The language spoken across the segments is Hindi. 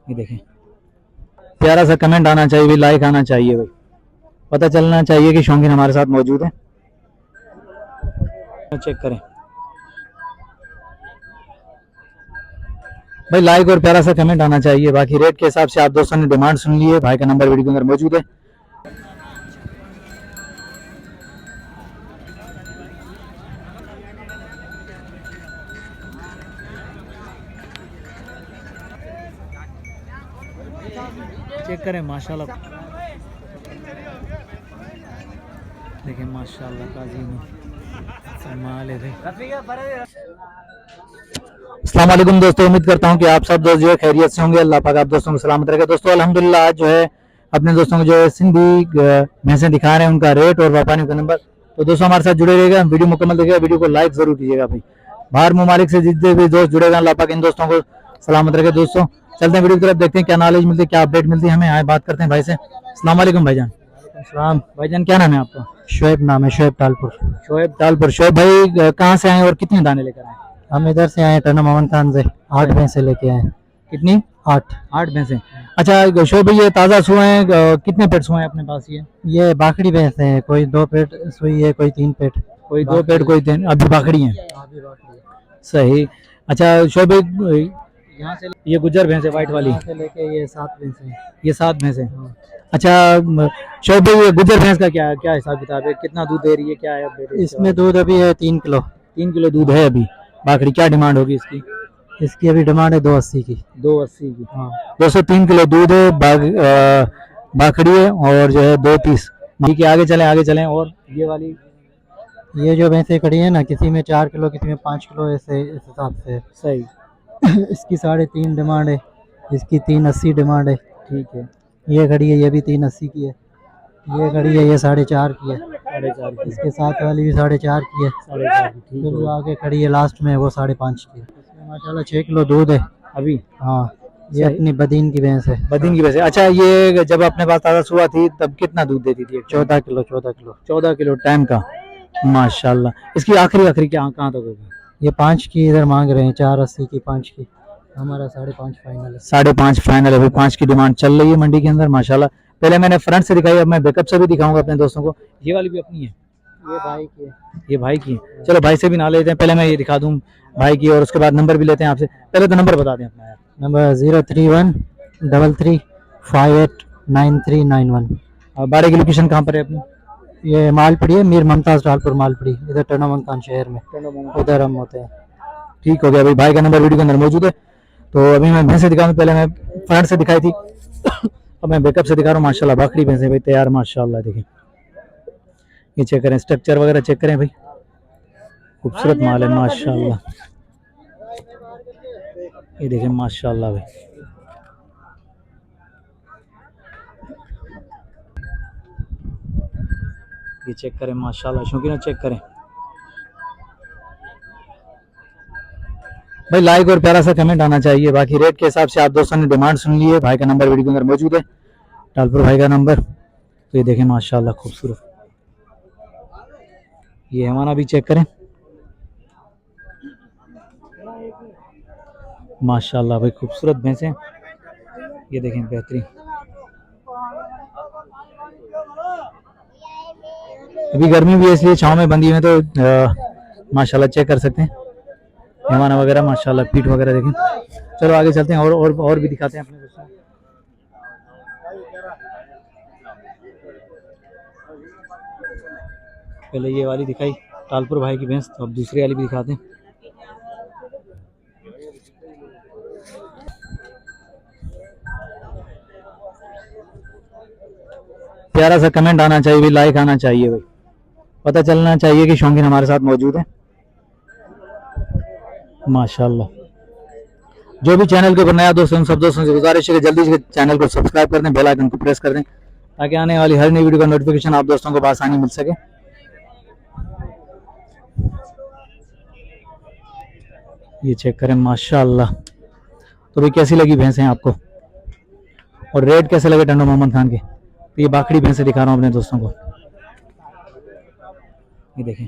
ये देखें, प्यारा सा कमेंट आना चाहिए भाई, लाइक आना चाहिए भाई, पता चलना चाहिए कि शौकीन हमारे साथ मौजूद है। चेक करें भाई, लाइक और प्यारा सा कमेंट आना चाहिए। बाकी रेट के हिसाब से आप दोस्तों ने डिमांड सुन ली है, भाई का नंबर वीडियो के अंदर मौजूद है। चेक करें माशाल्लाह, देखें माशाल्लाह काजी माल है। अस्सलाम वालेकुम दोस्तों, उम्मीद करता हूं कि आप सब दोस्त जो है खैरियत से होंगे। अल्लाह पाक आप दोस्तों को सलामत रखे। दोस्तों अल्हम्दुलिल्लाह आज जो है अपने दोस्तों को जो है सिंधी भैंसें दिखा रहे हैं, उनका रेट और व्यापारियों का नंबर। तो दोस्तों हमारे साथ जुड़े रहेगा, वीडियो मुकम्मल देखिएगा, वीडियो को लाइक जरूर कीजिएगा भाई। बाहर ममालिक से जितने भी दोस्त जुड़ेगा, अल्लाह पाक इन दोस्तों को सलामत रखे। दोस्तों चलते हैं वीडियो की तरफ, देखते हैं क्या नॉलेज मिलती है, क्या अपडेट मिलती है हमें। आए बात करते हैं भाई से। अस्सलाम वालेकुम भाईजान। सलाम भाईजान क्या नाम है आपका? शोएब नाम है, शोएब टालपुर। शोएब टालपुर। शोएब भाई कहाँ से आए और कितने दाने लेकर आए? हम इधर से आए टर्ना मोहम्मद खान से, 8 भैंसे लेके आए। कितनी? 8 भैंसें। अच्छा शोएब भाई, ये ताज़ा सुए हैं, कितने पेट सुए हैं अपने पास? ये बाखड़ी भैंसे हैं, कोई 2 पेट सुई है, कोई 3 पेट। कोई 2 पेट, कोई 3, अभी बाखड़ी हैं। सही। अच्छा शोएब भाई, यहाँ से ये गुज्जर भैंसे वाइट वाली से लेके ये 7 भैंसे। ये 7 भैंसे। अच्छा शोएब भाई, ये गुज्जर भैंस का क्या क्या हिसाब किताब है, कितना दूध दे रही है, क्या है अपडेट? इसमें दूध अभी है 3 किलो। 3 किलो दूध है अभी। बाखड़ी क्या डिमांड होगी इसकी? इसकी अभी डिमांड है 280 की। 280 की। हाँ 203 किलो दूध है, बाखड़ी है और जो है 2 पीस। ठीक है, आगे चलें। और ये वाली, ये जो भैंसे खड़ी है ना, किसी में 4 किलो, किसी में 5 किलो, ऐसे इस हिसाब से। सही। इसकी 3.5 डिमांड है, इसकी 380 डिमांड है। ठीक है। ये खड़ी है, ये भी 380 की है। ये खड़ी है, ये 4.5 की है। 4.5 की। इसके साथ वाली भी 4.5 की है। 4.5 की। ठीक फिर है। जो आगे खड़ी है लास्ट में, वो 5.5 की है। इसमें माशाल्लाह 6 किलो दूध है अभी। हाँ, ये अपनी बदीन की भैंस है। बदीन की वजह। अच्छा ये जब अपने पास ताज़ा सुआ थी तब कितना दूध देती थी? 14 किलो। 14 किलो। 14 किलो टाइम का। माशाल्लाह। इसकी आखिरी क्या कहाँ तक होगी? ये 5 की इधर मांग रहे हैं, 480 की, 5 की। हमारा 5.5 फाइनल है। 5.5 फाइनल है। अभी 5 की डिमांड चल रही है मंडी के अंदर माशाल्लाह। पहले मैंने फ्रंट से दिखाई, अब मैं बैकअप से भी दिखाऊंगा अपने दोस्तों को। ये वाली भी अपनी है? ये भाई की है। ये भाई की है। चलो भाई से भी ना लेते हैं, पहले मैं ये दिखा दूं भाई की और उसके बाद नंबर भी लेते हैं आपसे। पहले तो नंबर बता दें अपना यार। नंबर 031 33 589391। और बाड़े की लोकेशन कहाँ पर है अपनी? ये मालपड़ी है, मीर मुमताज टालपुर मालपड़ी, इधर टर्ना मोहम्मद खान शहर में, उधर हम होते हैं। ठीक हो गया भाई, भाई का नंबर वीडियो के अंदर मौजूद है। तो अभी मैं भैंसे दिखाऊं, पहले मैं फ्रंट से दिखाई थी अब मैं बैकअप से दिखा रहा हूँ। माशाल्लाह बाखड़ी भैंसे भाई तैयार माशाल्लाह। देखें ये चेक करें, स्ट्रक्चर वगैरह चेक करें भाई, खूबसूरत माल है माशाल्लाह। ये देखें माशाल्लाह भाई, ये चेक करें माशाल्लाह। शौकीन चेक करें भाई, लाइक और प्यारा सा कमेंट आना चाहिए। बाकी रेट के हिसाब से आप दोस्तों ने डिमांड सुन ली है, भाई का नंबर वीडियो के अंदर मौजूद है, टालपुर भाई का नंबर। तो ये देखें माशाल्लाह खूबसूरत। ये हमारा भी चेक करें माशाल्लाह भाई, खूबसूरत भैंसें। ये देखें बेहतरीन। अभी गर्मी भी है इसलिए छांव में बंदी है, तो माशाल्लाह चेक कर सकते हैं मेहमान वगैरह माशाल्लाह, पीठ वगैरह देखें। चलो आगे चलते हैं और भी दिखाते हैं अपने दोस्तों। पहले ये वाली दिखाई टालपुर भाई की भैंस, तो अब दूसरी वाली भी दिखाते हैं। प्यारा सा कमेंट आना चाहिए भाई, लाइक आना चाहिए भाई, पता चलना चाहिए कि शौकीन हमारे साथ मौजूद है माशाल्लाह। जो भी चैनल के ऊपर नया दोस्त उन सब दोस्तों से गुजारिश है कि जल्दी से चैनल को सब्सक्राइब कर दें, बेल आइकन को प्रेस कर दें, ताकि आने वाली हर नई वीडियो का नोटिफिकेशन आप दोस्तों को आसानी मिल सके। ये चेक करें माशाल्लाह। तो भाई कैसी लगी भैंसें आपको और रेट कैसे लगे टंडो मोहम्मद खान के? तो ये बाखड़ी भैंसें दिखा रहा हूँ अपने दोस्तों को, ये देखें।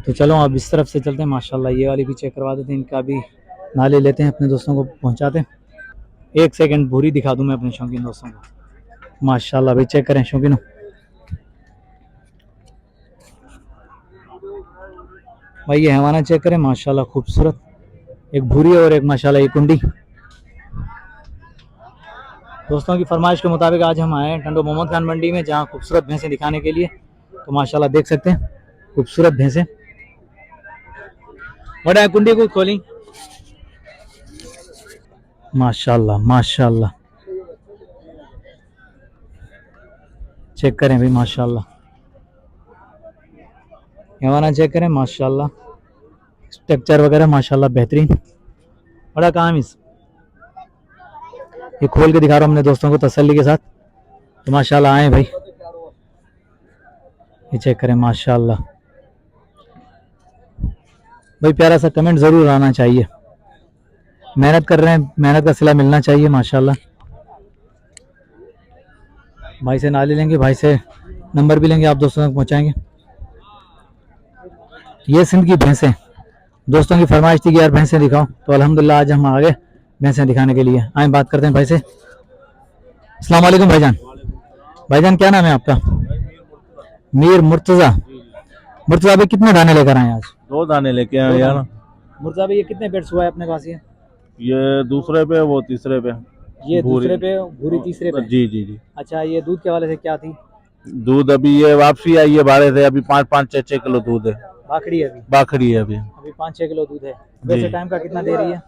तो चलो अब इस तरफ से चलते हैं माशाल्लाह। ये वाली भी चेक करवा देते हैं, इनका भी नाले लेते हैं, अपने दोस्तों को पहुंचाते हैं। एक सेकंड भूरी दिखा दूं मैं अपने शौकीन दोस्तों को। माशाल्लाह भाई चेक करें शौकीनों, भाई ये हैवाना चेक करें माशाल्लाह खूबसूरत, एक भूरी और एक माशाल्लाह एक कुंडी। दोस्तों की फरमाइश के मुताबिक आज हम आए हैं टंडो मोहम्मद खान मंडी में, जहाँ खूबसूरत भैंसें दिखाने के लिए। तो माशाल्लाह देख सकते हैं खूबसूरत भैंसें। बड़ा कुंडी को खोली, माशाल्लाह माशाल्लाह चेक करें भाई माशाल्लाह, हैवाना चेक करें माशाल्लाह, स्ट्रक्चर वगैरह माशाल्लाह बेहतरीन। बड़ा काम इस ये खोल के दिखा रहा हूँ अपने दोस्तों को तसल्ली के साथ। तो माशाल्लाह आए भाई, ये चेक करें माशाल्लाह। भाई प्यारा सा कमेंट ज़रूर आना चाहिए, मेहनत कर रहे हैं, मेहनत का सिला मिलना चाहिए माशाल्लाह। भाई से नाले लेंगे, भाई से नंबर भी लेंगे, आप दोस्तों तक पहुँचाएंगे। ये सिंध की भैंसें, दोस्तों की फरमाइश थी कि यार भैंसें दिखाओ, तो अल्हम्दुलिल्लाह आज हम आ गए भैंसें दिखाने के लिए। आए बात करते हैं भाई से। अस्सलाम वालेकुम भाईजान। भाईजान क्या नाम है आपका? मीर मुर्तज़ा। मुर्तज़ा भाई कितने दाने लेकर आए आज? 2 दाने लेके आए यार। मुर्तज़ा भाई ये कितने पेट्स हुआ है अपने पास? ये दूसरे पे, वो तीसरे पे। ये भूरी। दूसरे पे, भूरी तीसरे पे। जी जी जी। अच्छा, ये दूध के वाले से क्या थी? दूध अभी ये वापसी आई है भाड़े से, अभी 5-5 6-6 किलो दूध है। बाखड़ी है अभी? बाखड़ी है अभी। अभी 5-6 किलो दूध है। वैसे टाइम का कितना दे रही है?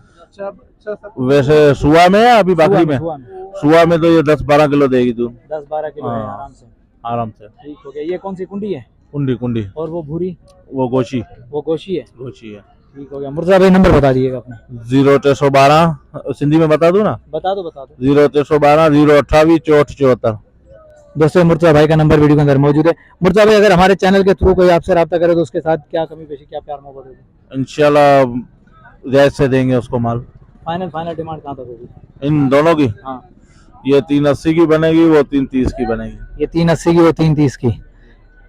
वैसे सुआ में है, अभी बाखड़ी में। सुबह में सुआ में तो ये 10-12 किलो देगी दूध 10-12 किलो है हाँ। आराम से। आराम से। ठीक हो गया। ये कौन सी कुंडी है? कुंडी कुंडी। और वो भूरी? वो गोशी। वो गोशी है। गोशी है। ठीक हो गया। मुर्तज़ा भाई नंबर बता दीजिएगा अपना। 0312 सिंधी में बता दूं ना? बता दो बता दो। 0312 028 6474। दोस्तों मुर्तज़ा भाई का नंबर वीडियो के अंदर मौजूद है। मुर्तज़ा भाई अगर हमारे चैनल के थ्रू कोई आपसे रब्ता करे तो उसके साथ क्या कमी पेशी, क्या प्यार मोहब्बत होगी? इंशाल्लाह जायज से देंगे उसको माल। फाइनल डिमांड कहाँ तक होगी इन दोनों की हाँ? ये 380 की बनेगी, वो 330 की बनेगी। ये 380 की, वो 330 की।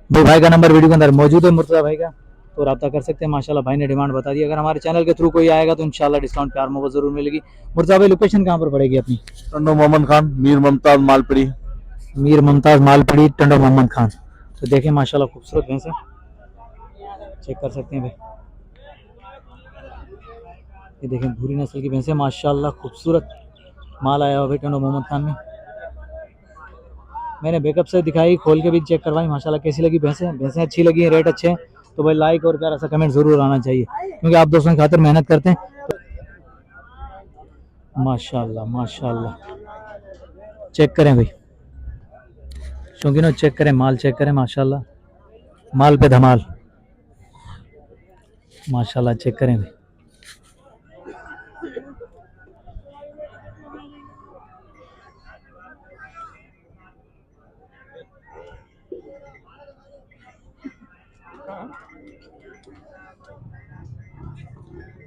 भाई का नंबर वीडियो के अंदर मौजूद है मुर्तज़ा भाई का, तो रब्ता कर सकते हैं। माशाल्लाह भाई ने डिमांड बता दी। अगर हमारे चैनल के थ्रू कोई आएगा तो इंशाल्लाह डिस्काउंट प्यार मोहब्बत जरूर मिलेगी। मुर्तज़ा भाई लोकेशन कहाँ पर पड़ेगी अपनी? टंडो मोहम्मद खान, मीर मुमताज मालपड़ी। मीर मुमताज मालपड़ी, टंडो मोहम्मद खान। तो देखें माशाल्लाह खूबसूरत भैंसें चेक कर सकते हैं भाई। ये देखें भूरी नस्ल की भैंसें माशाल्लाह खूबसूरत माल आया हुआ भाई टंडो मोहम्मद खान में। मैंने बैकअप से दिखाई, खोल के भी चेक करवाई। माशाल्लाह कैसी लगी भैंसें? भैंसें अच्छी लगी हैं, रेट अच्छे हैं, तो भाई लाइक और प्यारा सा कमेंट जरूर आना चाहिए, क्योंकि आप दोस्तों की खातिर मेहनत करते हैं। माशाल्लाह माशाल्लाह चेक करें भाई शौकीनों, चेक करें माल, चेक करें माशाल्लाह, माल पे धमाल माशाल्लाह। चेक करें भाई,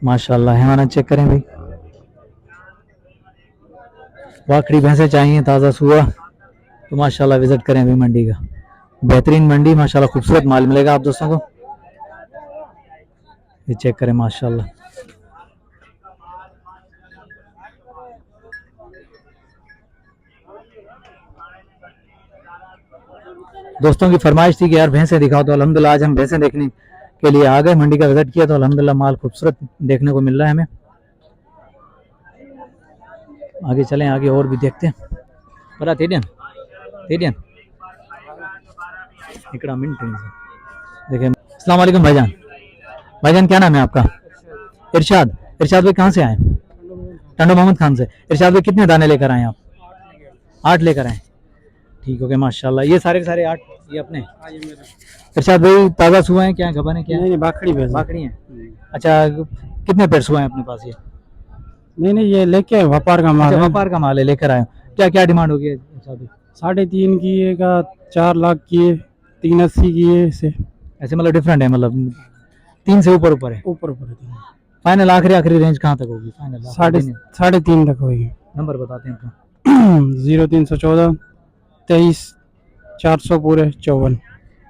माशाल्लाह हैवाना चेक करें भाई। वाकड़ी भैंसें चाहिए ताज़ा सुआ तो माशाल्लाह विजिट करें भाई मंडी का। बेहतरीन मंडी माशाल्लाह, खूबसूरत माल मिलेगा आप दोस्तों को। ये चेक करें माशाल्लाह। दोस्तों की फरमाइश थी कि यार भैंसें दिखाओ, तो अल्हम्दुलिल्लाह आज हम भैंसें देखने के लिए आ गए, मंडी का विजिट किया, तो अल्हम्दुलिल्लाह माल खूबसूरत देखने को मिल रहा है हमें। आगे चलें, आगे और भी देखते हैं। बड़ा तेडियन तेडियन इकड़ा मिनट देखिए। अस्सलाम वालेकुम भाईजान। भाईजान क्या नाम है आपका? इरशाद। इरशाद भाई कहाँ से आए? टंडो मोहम्मद खान से। इरशाद भाई कितने दाने लेकर आए आप? 8 लेकर आए। ठीक हो गया माशाल्लाह। ये सारे के सारे 8 ये अपने? इरशाद भाई ताज़ा सुआ है क्या, गबन है क्या? नहीं बाखड़ी भैंस। बाकड़ी हैं। अच्छा कितने पेड़ सुआ हैं अपने पास ये? नहीं ये लेके व्यापार का माल अच्छा है। व्यापार का माल है, लेकर आए हो। क्या क्या डिमांड होगी इरशाद भाई? 3.5 की है का, 4 लाख की है, 380 की है, ऐसे मतलब डिफरेंट है, मतलब 3 से ऊपर ऊपर है। ऊपर फाइनल आखिरी रेंज कहाँ तक होगी? फाइनल 3.5 तक होगी। नंबर बताते हैं अपना। 0314 23 400 पूरे 54।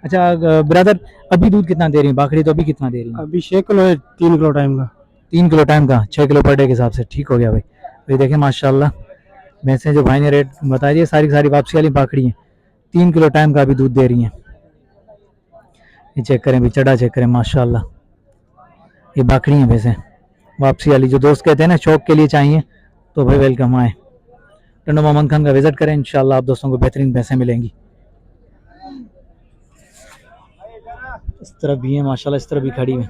अच्छा ब्रदर, अभी दूध कितना दे रही है बाकड़ी? तो अभी कितना दे रही है? अभी 6 किलो है, 3 किलो टाइम का। 3 किलो टाइम का 6 किलो पर डे के हिसाब से, ठीक हो गया भाई। तो ये देखें माशाल्लाह भैंसें जो भाई ने रेट बता दिए सारी की सारी वापसी वाली बाकड़ी हैं, 3 किलो टाइम का भी दूध दे रही हैं। ये चेक करें भी, चढ़ा चेक करें माशाल्लाह, ये बाकड़ी हैं भैंसें वापसी वाली। जो दोस्त कहते हैं ना शौक के लिए चाहिए तो भाई वेलकम आए, टंडो मोहम्मद खान का विजिट करें, इंशाल्लाह आप दोस्तों को बेहतरीन भैंसें मिलेंगी। इस तरफ भी है माशाल्लाह, इस तरफ भी खड़ी है।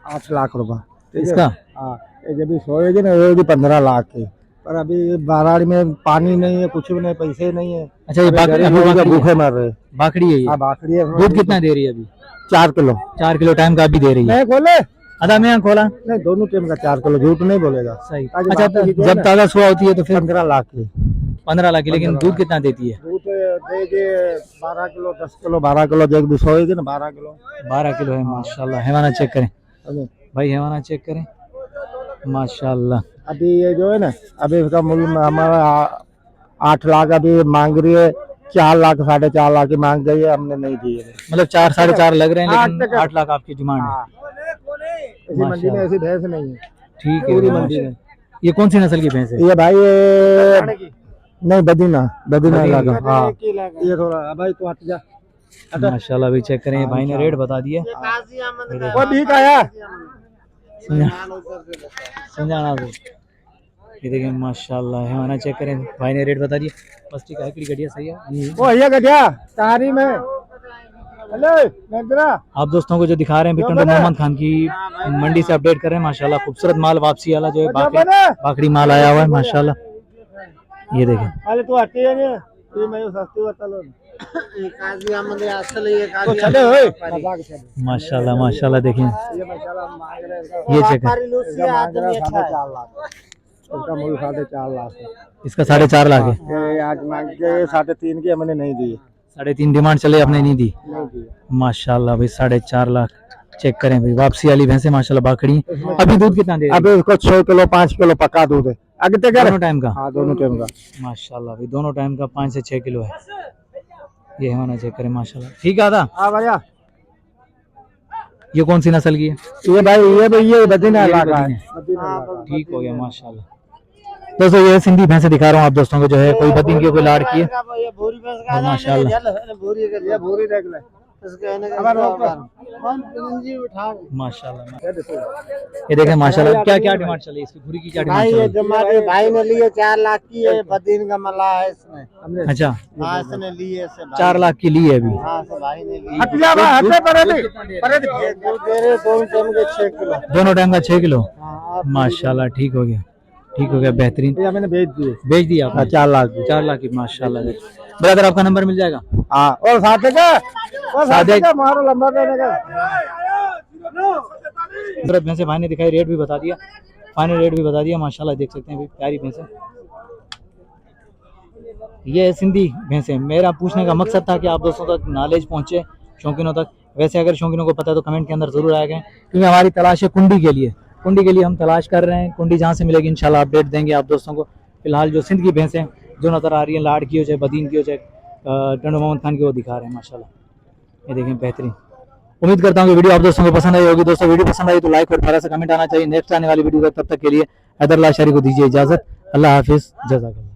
8 लाख रुपए इसका हाँ, ये जब भी सोएगी ना होगी 15 लाख की, पर अभी बाराड़ी में पानी नहीं है, कुछ भी नहीं, पैसे नहीं है। अच्छा, ये अभी बाकड़ी गरीब लोग बाकड़ी भूखे है। मर रहे। बाकड़ी है ये। हाँ बाकड़ी है। दूध कितना दे रही है अभी? 4 किलो। 4 किलो टाइम का अभी दे रही है। नहीं खोले, आधा में यहाँ खोला नहीं दोनों टाइम का 4 किलो, झूठ नहीं बोलेगा। सही। आज अच्छा, बाकी की जब ना, ताजा सुबह होती है तो फिर 15 लाख की 15 लाख की, लेकिन दूध कितना देती है? दूध देगी 12 किलो, 10 किलो, 12 किलो जब भी सोएगी ना 12 किलो। 12 किलो है माशाल्लाह। हैवाना चेक करें अभी भाई, हैवाना चेक करें माशाल्लाह। अभी ये जो है ना, अभी इसका मूल्य में हमारा 8 लाख अभी मांग रही है, 4 लाख 4.5 लाख की मांग गई है, हमने नहीं दी है। मतलब 4 साढ़े 4 लग रहे हैं, हाँ, लेकिन 8 लाख आपकी डिमांड है। हाँ। इसी मंडी में ऐसी भैंस नहीं है ठीक है पूरी भाई, मंडी में। ये कौन सी नस्ल की भैंस है? ये भाई नहीं बदीना बदीना लगा। हाँ ये थोड़ा भाई तो हट जा। माशाल्लाह भाई चेक करें, भाई ने रेट बता दिया। वो भी आया समझाना भाई, ये देखें माशाल्लाह हैवाना चेक करें, भाई ने रेट बता दिया। बस ठीक है, इकड़ी गड्डिया सही है। वो भैया गया तारी में। हेलो नंदरा, आप दोस्तों को जो दिखा रहे हैं टंडो मोहम्मद खान की मंडी से अपडेट कर रहे हैं माशाल्लाह। खूबसूरत माल वापसी वाला जो है बाकड़ी माल आया हुआ है माशाल्लाह। ये देखें अरे तू हटी है ना, ये मैं सस्ती बता लो। काजी हमने असल ये काजी चले होए मजाक चले। माशाल्लाह माशाल्लाह देखें, ये माशाल्लाह मांग रहे हैं। ये चेक है, 4.5 लाख, इसका मूल्य 4.5 लाख है। इसका 4.5 लाख है। ये आज मांग के 3.5 की हमने नहीं दी। 3.5 डिमांड चले, आपने नहीं दी। नहीं दी। माशाल्लाह भाई 4.5 लाख चेक करें भाई, वापसी वाली भैंसे माशाल्लाह बाकड़ी। अभी दूध कितना दे रही है? अभी इसको 6 किलो 5 किलो पक्का दूध है। आगे तक दोनों टाइम का? हाँ दोनों टाइम का माशाल्लाह भाई दोनों टाइम का 5 से 6 किलो है। ये होना चेक करें माशाल्लाह। ठीक है आधा। हाँ भैया, ये कौन सी नस्ल की है? ये भाई ये बदीना ये भी इलाका है। बदीना ठीक हो गया माशाल्लाह। दोस्तों ये सिंधी भैंसे दिखा रहा हूँ आप दोस्तों को, जो है कोई बदीन की कोई लाड़ की है और माशाल्लाह ये भूरी देख ले। माशाल्लाह। ये देखें माशाल्लाह, क्या क्या डिमांड चली इसकी? भूरी की क्या डिमांड भाई ये चली? हमारे भाई ने लिए 4 लाख की है, बदीन का मला है इसमें। अच्छा, हाँ इसने लिए से 4 लाख की ली है अभी। हाँ से भाई ने ली। हट जा भाई, हटे परे दे दे रहे दोनों टाइम के 6 किलो। दोनों टाइम का 6 किलो हाँ माशाल्लाह। ठीक हो गया, ठीक हो गया, बेहतरीन। ये मैंने भेज दिए। बेच दिया आपने? 4 लाख की। 4 लाख की माशाल्लाह। ब्रदर आपका नंबर मिल जाएगा? हाँ और साथ का मारो लंबा देने का। सूरत भैंसे भाई ने दिखाई, रेट भी बता दिया, फाइनल रेट भी बता दिया माशाल्लाह। देख सकते हैं भाई प्यारी भैंसे। ये है सिंधी भैंसे। मेरा पूछने का मकसद था कि आप दोस्तों तक नॉलेज पहुंचे, शौकीनों तक। वैसे अगर शौकीनों को पता है तो कमेंट के अंदर जरूर आएगा, क्योंकि हमारी तलाश है कुंडी के लिए। कुंडी के लिए हम तलाश कर रहे हैं, कुंडी जहाँ से मिलेगी इंशाल्लाह अपडेट देंगे आप दोस्तों को। फिलहाल जो सिंध की भैंसें जो नजर आ रही है, लाड़ की हो चाहे बदीन की हो चाहे टंडो मोहम्मद खान की, वो दिखा रहे हैं माशाल्लाह। ये देखें बेहतरीन। उम्मीद करता हूँ कि वीडियो आप दोस्तों को पसंद आई होगी। दोस्तों वीडियो पसंद आई तो लाइक और प्यारा सा कमेंट आना चाहिए। नेक्स्ट आने वाली वीडियो तब तक के लिए हैदर लाल शरी को दीजिए इजाजत। अल्लाह हाफिज, जज़ाकल्लाह।